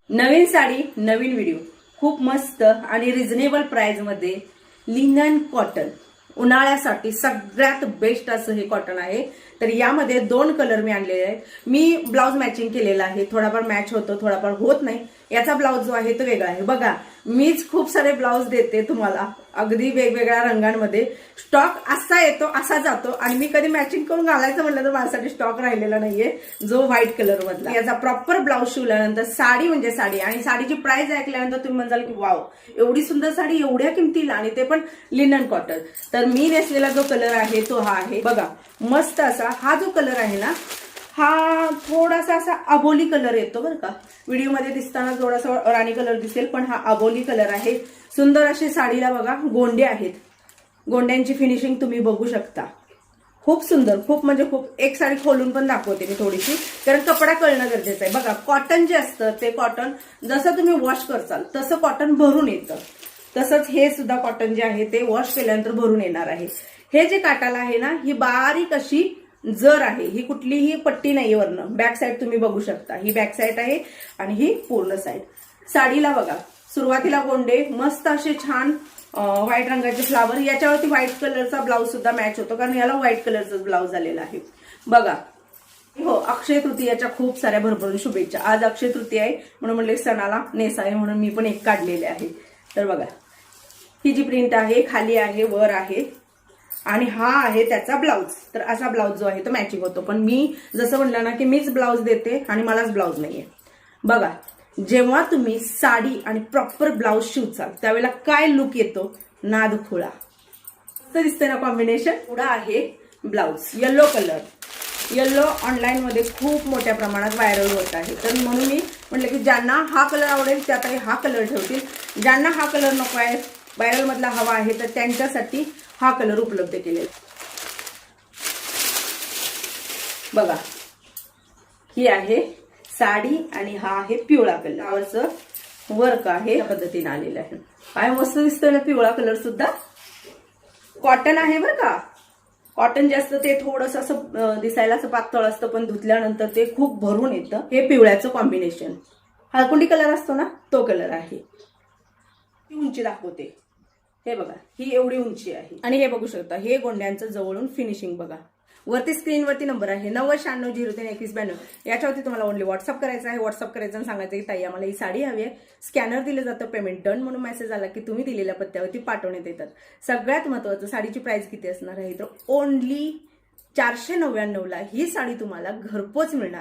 नवीन साडी नवीन video खूप मस्त आणि रिझनेबल प्राइस मध्ये लिनन कॉटन उन्हाळ्यासाठी सगळ्यात बेस्ट असं हे कॉटन आहे। तर यामध्ये दोन कलर मी आणलेले आहेत। मी ब्लाउज मॅचिंग केलेला आहे, थोडाफार मॅच होतो थोडाफार होत नाही। याचा ब्लाउज जो आहे तो वेगळा आहे। बघा मीच खूप सारे ब्लाउज देते तुम्हाला अगदी वेगवेगळ्या रंगांमध्ये। स्टॉक असा येतो असा जातो आणि मी कधी मॅचिंग करून घालायचं म्हटलं तर माझ्यासाठी स्टॉक राहिलेला नाहीये जो व्हाईट कलर मधला। याचा प्रॉपर ब्लाउज शिवल्यानंतर साडी म्हणजे साडी आणि साडीची प्राइस ऐकल्यानंतर तुम्ही म्हणाल की वाव एवढी सुंदर साडी एवढ्या किमतीला आणि ते पण लिनन कॉटन। तर मी नेसलेला जो कलर आहे तो हा आहे। बघा मस्त असा हा जो कलर आहे ना हा थोडासा असा अबोली कलर येतो बरं का। व्हिडिओ मध्ये दिसताना थोडासा राणी कलर दिसेल पण हा अबोली कलर आहे। सुंदर अशी साडीला बघा गोंडे आहेत, गोंड्यांची फिनिशिंग तुम्ही बघू शकता। खूप सुंदर, खूप म्हणजे खूप। एक साडी खोलून पण दाखवते मी थोडीशी, कारण कपडा कळणं गरजेचं आहे। बघा कॉटन जे असतं ते कॉटन जसं तुम्ही वॉश करचाल तसं कॉटन भरून येतं, तसंच हे सुद्धा कॉटन जे आहे ते वॉश केल्यानंतर भरून येणार आहे। हे जे काटाला आहे ना ही बारीक अशी जर आहे, ही कुठलीही पट्टी नाही वरनं। बॅक साइड तुम्ही बघू शकता, ही बॅक साइड आहे आणि ही पूर्ण साइड। साडीला बघा सुरुवातीला गोंडे मस्त असे छान व्हाईट रंगाचे फ्लावर, याच्यावरती व्हाईट कलरचा ब्लाउज सुद्धा मॅच होतो कारण याला व्हाईट कलरचा ब्लाउज आलेला आहे। बघा हो अक्षय तृतीयाच्या खूप साऱ्या भरभरून शुभेच्छा। आज अक्षय तृतीया आहे म्हणून म्हणले सणाला नेसावे म्हणून मी पण एक काढलेले आहे। तर बघा ही जी प्रिंट आहे खाली आहे वर आहे आणि हा आहे त्याचा ब्लाउज। तर असा ब्लाउज जो आहे तो मॅचिंग होतो, पण मी जसं म्हणलं ना की मीच ब्लाउज देते आणि मलाच ब्लाउज नाहीये। बघा जेव्हा तुम्ही साडी आणि प्रॉपर ब्लाउज शिवचाल त्यावेळेला काय लुक येतो, नाद खुळा तर दिसतंय ना कॉम्बिनेशन। पुढा आहे blouse yellow colour. Yellow online मध्ये खूप मोठ्या प्रमाणात व्हायरल होत आहे, तर म्हणून मी म्हटलं की ज्यांना हा कलर आवडेल त्या काही हा कलर ठेवतील, ज्यांना हा कलर नको आहे व्हायरल मधला हवा आहे तर त्यांच्यासाठी हा कलर उपलब्ध केलेला। बघा ही आहे साडी आणि हा आहे पिवळा कलरचं वर्क आहे, या पद्धतीने आलेलं आहे। काय मस्त दिसतोय ना पिवळा कलर सुद्धा। कॉटन आहे बरं का, कॉटन जे असतं ते थोडंसं असं दिसायला असं पातळ असतं पण धुतल्यानंतर ते खूप भरून येतं। हे पिवळ्याचं कॉम्बिनेशन हळकुंडी कलर असतो ना तो कलर आहे। उंची दाखवते, हे बघा ही एवढी उंची आहे आणि हे बघू शकता हे गोंड्यांचं जवळून फिनिशिंग बघा। वरती स्क्रीनवरती नंबर आहे 9096032192। याच्यावरती तुम्हाला ओनली व्हॉट्सअप करायचं आहे। व्हॉट्सअप करायचं आणि सांगायचं की ताई आम्हाला ही साडी हवी आहे। स्कॅनर दिलं जातं, पेमेंट डन म्हणून मेसेज आला की तुम्ही दिलेल्या पत्त्यावरती पाठवण्यात येतात। सगळ्यात महत्त्वाचं साडीची प्राइस किती असणार आहे तर ओनली 499 ला ही साडी तुम्हाला घरपोच मिळणार।